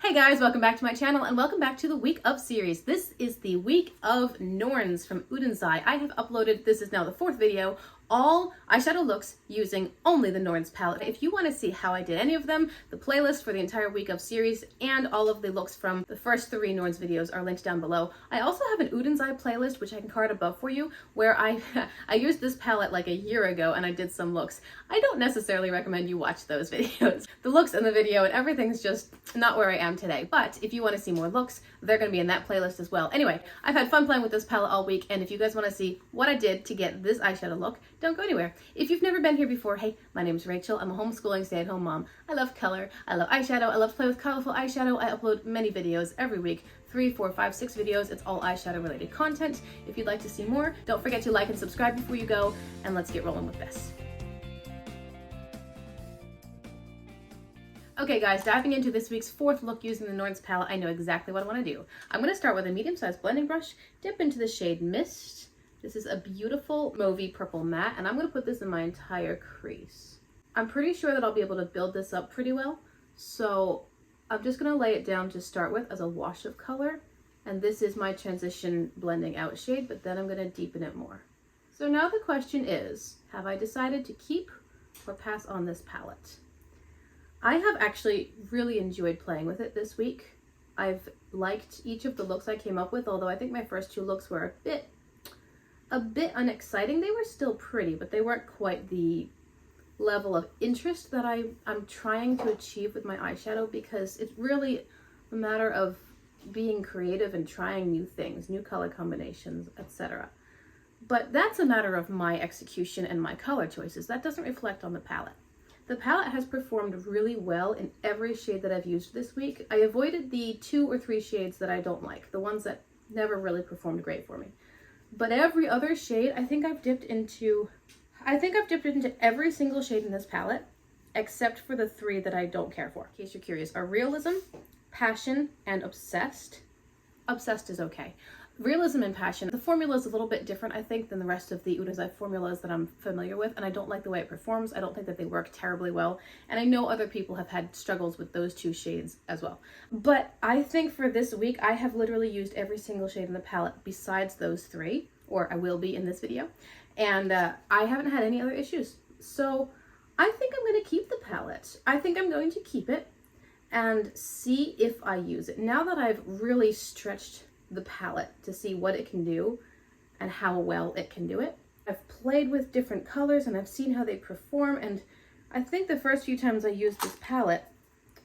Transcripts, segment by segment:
Hey guys, welcome back to my channel and welcome back to the week of series. This is the week of Norns from Udensai. I have uploaded, this is now the fourth video, all eyeshadow looks using only the Norns palette. If you want to see how I did any of them, the playlist for the entire week of series and all of the looks from the first three Norns videos are linked down below. I also have an Udensai playlist, which I can card above for you, where I used this palette like a year ago and I did some looks. I don't necessarily recommend you watch those videos. The looks in the video and everything's just not where I am today. But if you want to see more looks, they're going to be in that playlist as well. Anyway, I've had fun playing with this palette all week, and if you guys want to see what I did to get this eyeshadow look, don't go anywhere. If you've never been here before, hey, my name is Rachel. I'm a homeschooling stay-at-home mom. I love color. I love eyeshadow. I love to play with colorful eyeshadow. I upload many videos every week. 3, 4, 5, 6 videos. It's all eyeshadow related content. If you'd like to see more, don't forget to like and subscribe before you go, and let's get rolling with this. Okay guys, diving into this week's fourth look using the Norns palette, I know exactly what I want to do. I'm going to start with a medium-sized blending brush, dip into the shade Mist. This is a beautiful mauvey purple matte, and I'm going to put this in my entire crease. I'm pretty sure that I'll be able to build this up pretty well, so I'm just going to lay it down to start with as a wash of color, and this is my transition blending out shade, but then I'm going to deepen it more. So now the question is, have I decided to keep or pass on this palette? I have actually really enjoyed playing with it this week. I've liked each of the looks I came up with, although I think my first two looks were a bit unexciting. They were still pretty, but they weren't quite the level of interest that I'm trying to achieve with my eyeshadow, because it's really a matter of being creative and trying new things, new color combinations, etc. But that's a matter of my execution and my color choices. That doesn't reflect on the palette. The palette has performed really well in every shade that I've used this week. I avoided the 2 or 3 shades that I don't like, the ones that never really performed great for me. But every other shade, I think I've dipped into every single shade in this palette, except for the 3 that I don't care for. In case you're curious, are Realism, Passion, and Obsessed. Obsessed is okay. Realism and Passion, the formula is a little bit different, I think, than the rest of the Udensai formulas that I'm familiar with, and I don't like the way it performs. I don't think that they work terribly well, and I know other people have had struggles with those 2 shades as well. But I think for this week, I have literally used every single shade in the palette besides those 3, or I will be in this video, and I haven't had any other issues. So I think I'm going to keep the palette. I think I'm going to keep it and see if I use it. Now that I've really stretched the palette to see what it can do and how well it can do it, I've played with different colors and I've seen how they perform, and I think the first few times I used this palette,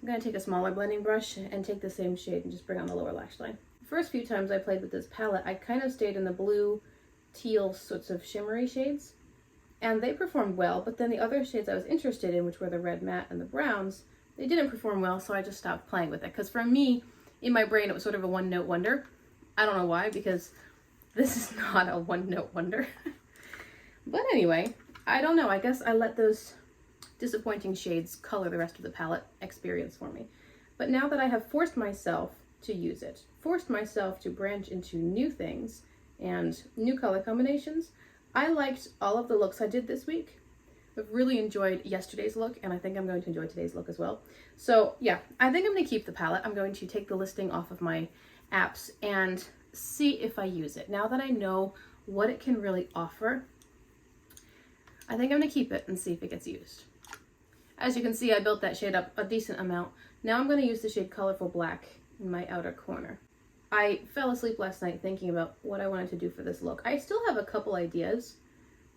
I'm going to take a smaller blending brush and take the same shade and just bring on the lower lash line. The first few times I played with this palette, I kind of stayed in the blue, teal sorts of shimmery shades, and they performed well, but then the other shades I was interested in, which were the red matte and the browns, they didn't perform well, so I just stopped playing with it, because for me, in my brain, it was sort of a one-note wonder. I don't know why, because this is not a one-note wonder. But anyway, I don't know. I guess I let those disappointing shades color the rest of the palette experience for me. But now that I have forced myself to use it, forced myself to branch into new things and new color combinations, I liked all of the looks I did this week. I've really enjoyed yesterday's look, and I think I'm going to enjoy today's look as well. So yeah, I think I'm going to keep the palette. I'm going to take the listing off of my apps and see if I use it. Now that I know what it can really offer, I think I'm going to keep it and see if it gets used. As you can see, I built that shade up a decent amount. Now I'm going to use the shade Colorful Black in my outer corner. I fell asleep last night thinking about what I wanted to do for this look. I still have a couple ideas,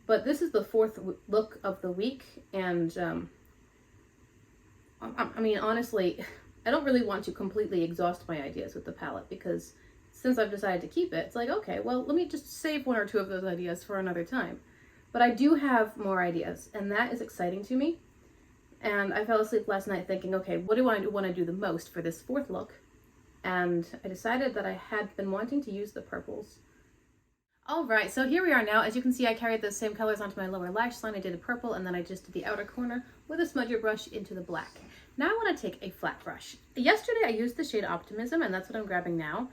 but this is the 4th look of the week, and I mean, honestly, I don't really want to completely exhaust my ideas with the palette, because since I've decided to keep it, it's like, okay, well, let me just save 1 or 2 of those ideas for another time. But I do have more ideas, and that is exciting to me. And I fell asleep last night thinking, okay, what do I want to do the most for this 4th look? And I decided that I had been wanting to use the purples. All right, so here we are now. As you can see, I carried those same colors onto my lower lash line. I did a purple, and then I just did the outer corner with a smudger brush into the black. Now I want to take a flat brush. Yesterday I used the shade Optimism, and that's what I'm grabbing now.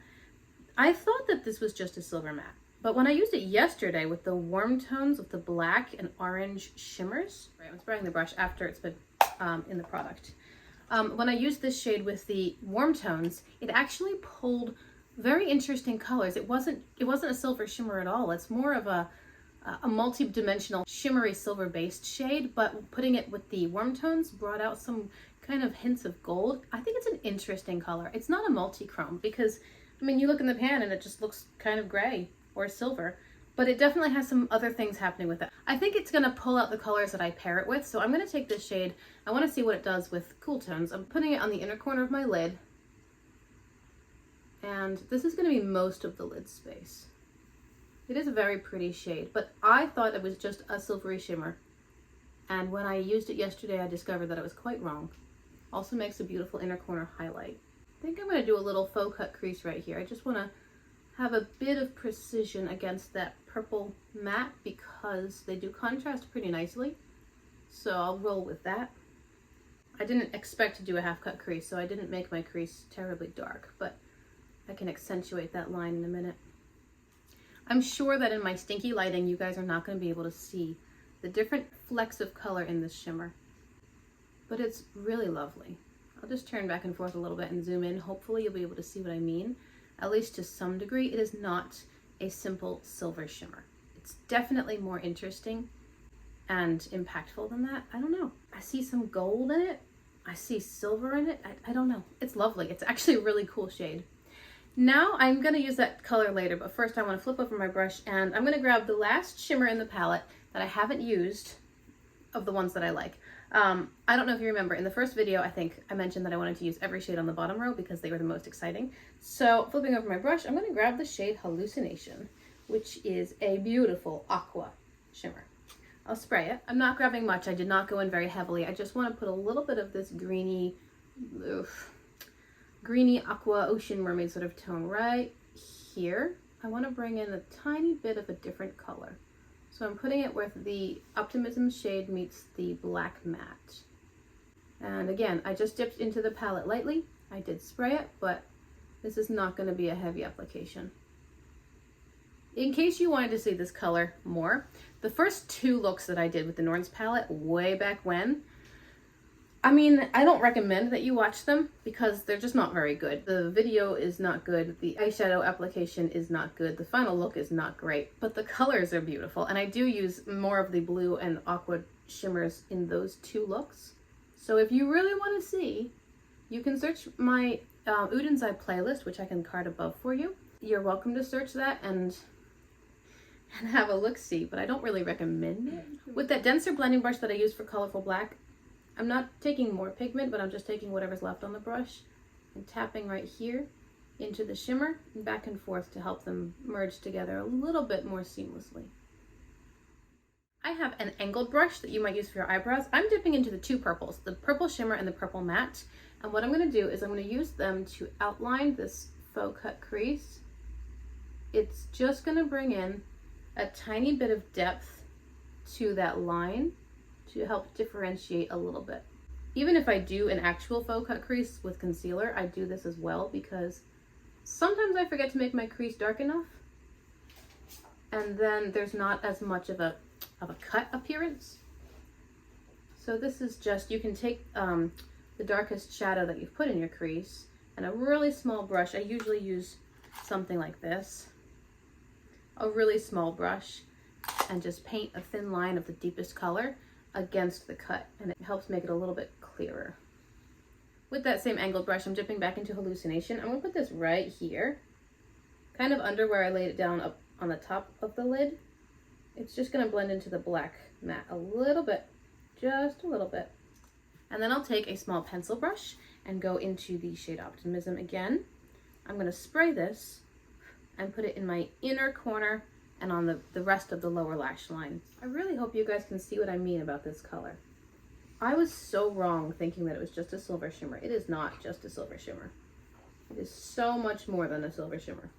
I thought that this was just a silver matte, but when I used it yesterday with the warm tones of the black and orange shimmers, right, I'm spraying the brush after it's been in the product. When I used this shade with the warm tones, it actually pulled very interesting colors. It wasn't a silver shimmer at all. It's more of a multi-dimensional shimmery silver based shade, but putting it with the warm tones brought out some kind of hints of gold. I think it's an interesting color. It's not a multi-chrome because, I mean, you look in the pan and it just looks kind of gray or silver, but it definitely has some other things happening with it. I think it's gonna pull out the colors that I pair it with. So I'm gonna take this shade. I wanna see what it does with cool tones. I'm putting it on the inner corner of my lid. And this is gonna be most of the lid space. It is a very pretty shade, but I thought it was just a silvery shimmer. And when I used it yesterday, I discovered that I was quite wrong. Also makes a beautiful inner corner highlight. I think I'm gonna do a little faux cut crease right here. I just wanna have a bit of precision against that purple matte because they do contrast pretty nicely. So I'll roll with that. I didn't expect to do a half cut crease, so I didn't make my crease terribly dark, but I can accentuate that line in a minute. I'm sure that in my stinky lighting, you guys are not going to be able to see the different flecks of color in this shimmer, but it's really lovely. I'll just turn back and forth a little bit and zoom in. Hopefully you'll be able to see what I mean, at least to some degree. It is not a simple silver shimmer. It's definitely more interesting and impactful than that. I don't know. I see some gold in it. I see silver in it. I don't know. It's lovely. It's actually a really cool shade. Now I'm going to use that color later, but first I want to flip over my brush and I'm going to grab the last shimmer in the palette that I haven't used of the ones that I like. I don't know if you remember, in the first video, I think I mentioned that I wanted to use every shade on the bottom row because they were the most exciting. So flipping over my brush, I'm going to grab the shade Hallucination, which is a beautiful aqua shimmer. I'll spray it. I'm not grabbing much. I did not go in very heavily. I just want to put a little bit of this greeny aqua ocean mermaid sort of tone right here. I want to bring in a tiny bit of a different color. So I'm putting it where the Optimism shade meets the black matte. And again, I just dipped into the palette lightly. I did spray it, but this is not going to be a heavy application. In case you wanted to see this color more, the first two looks that I did with the Norn's palette way back when, I mean, I don't recommend that you watch them because they're just not very good. The video is not good. The eyeshadow application is not good. The final look is not great, but the colors are beautiful. And I do use more of the blue and aqua shimmers in those two looks. So if you really want to see, you can search my Udin's Eye playlist, which I can card above for you. You're welcome to search that and have a look-see, but I don't really recommend it. With that denser blending brush that I use for Colorful Black, I'm not taking more pigment, but I'm just taking whatever's left on the brush and tapping right here into the shimmer and back and forth to help them merge together a little bit more seamlessly. I have an angled brush that you might use for your eyebrows. I'm dipping into the two purples, the purple shimmer and the purple matte. And what I'm going to do is I'm going to use them to outline this faux cut crease. It's just going to bring in a tiny bit of depth to that line to help differentiate a little bit. Even if I do an actual faux cut crease with concealer, I do this as well because sometimes I forget to make my crease dark enough and then there's not as much of a cut appearance. So this is just, you can take the darkest shadow that you've put in your crease and a really small brush. I usually use something like this, a really small brush, and just paint a thin line of the deepest color against the cut, and it helps make it a little bit clearer. With that same angled brush, I'm dipping back into Hallucination. I'm going to put this right here, kind of under where I laid it down up on the top of the lid. It's just going to blend into the black matte a little bit, just a little bit. And then I'll take a small pencil brush and go into the shade Optimism again. I'm going to spray this and put it in my inner corner and on the rest of the lower lash line. I really hope you guys can see what I mean about this color. I was so wrong thinking that it was just a silver shimmer. It is not just a silver shimmer. It is so much more than a silver shimmer.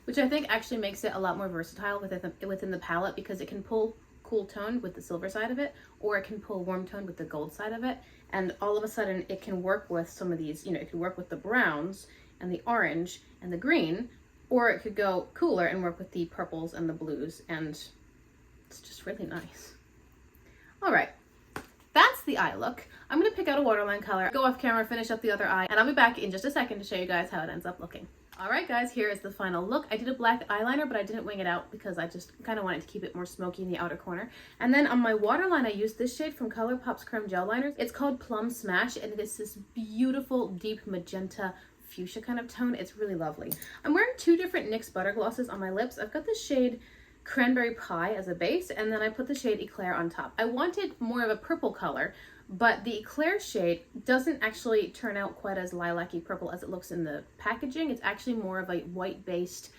Which I think actually makes it a lot more versatile within the palette because it can pull cool tone with the silver side of it, or it can pull warm tone with the gold side of it. And all of a sudden it can work with some of these, you know, it could work with the browns and the orange and the green, or it could go cooler and work with the purples and the blues, and it's just really nice. All right, that's the eye look. I'm gonna pick out a waterline color, go off camera, finish up the other eye, and I'll be back in just a second to show you guys how it ends up looking. Alright guys, here is the final look. I did a black eyeliner, but I didn't wing it out because I just kind of wanted to keep it more smoky in the outer corner. And then on my waterline, I used this shade from ColourPop's Creme Gel Liners. It's called Plum Smash, and it is this beautiful, deep magenta fuchsia kind of tone. It's really lovely. I'm wearing two different NYX Butter Glosses on my lips. I've got the shade Cranberry Pie as a base, and then I put the shade Eclair on top. I wanted more of a purple color, but the Eclair shade doesn't actually turn out quite as lilac-y purple as it looks in the packaging. It's actually more of a white-based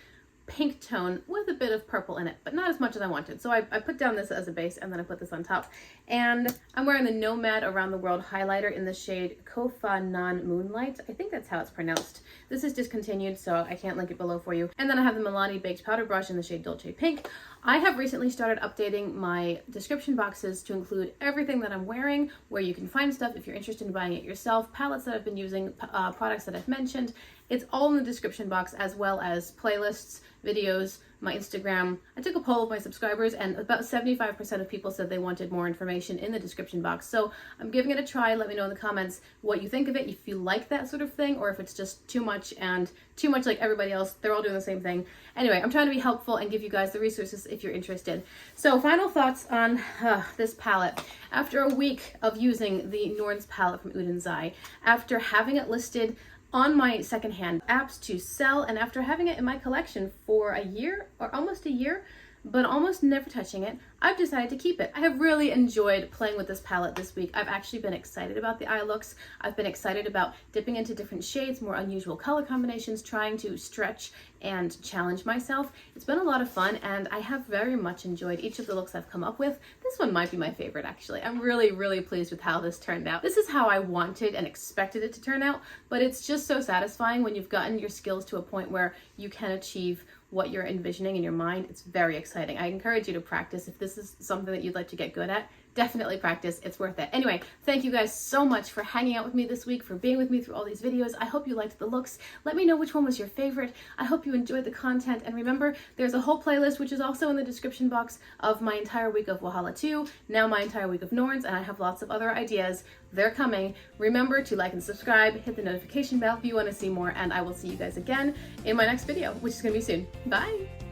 pink tone with a bit of purple in it, but not as much as I wanted. So I put down this as a base, and then I put this on top. And I'm wearing the Nomad Around the World highlighter in the shade Kofa Ngan Moonlight. I think that's how it's pronounced. This is discontinued, so I can't link it below for you. And then I have the Milani Baked Powder Brush in the shade Dolce Pink. I have recently started updating my description boxes to include everything that I'm wearing, where you can find stuff if you're interested in buying it yourself, palettes that I've been using, products that I've mentioned. It's all in the description box, as well as playlists, videos, my Instagram. I took a poll of my subscribers, and about 75% of people said they wanted more information in the description box. So I'm giving it a try. Let me know in the comments what you think of it, if you like that sort of thing, or if it's just too much and too much like everybody else. They're all doing the same thing. Anyway, I'm trying to be helpful and give you guys the resources if you're interested. So final thoughts on this palette. After a week of using the Norn's palette from Udenzai, after having it listed on my secondhand apps to sell, and after having it in my collection for a year, or almost a year, but almost never touching it, I've decided to keep it. I have really enjoyed playing with this palette this week. I've actually been excited about the eye looks. I've been excited about dipping into different shades, more unusual color combinations, trying to stretch and challenge myself. It's been a lot of fun, and I have very much enjoyed each of the looks I've come up with. This one might be my favorite, actually. I'm really, really pleased with how this turned out. This is how I wanted and expected it to turn out, but it's just so satisfying when you've gotten your skills to a point where you can achieve what you're envisioning in your mind. It's very exciting. I encourage you to practice. If this is something that you'd like to get good at, definitely practice. It's worth it. Anyway, thank you guys so much for hanging out with me this week, for being with me through all these videos. I hope you liked the looks. Let me know which one was your favorite. I hope you enjoyed the content. And remember, there's a whole playlist, which is also in the description box, of my entire week of Wahala 2, now my entire week of Norns, and I have lots of other ideas. They're coming. Remember to like and subscribe, hit the notification bell if you want to see more, and I will see you guys again in my next video, which is going to be soon. Bye!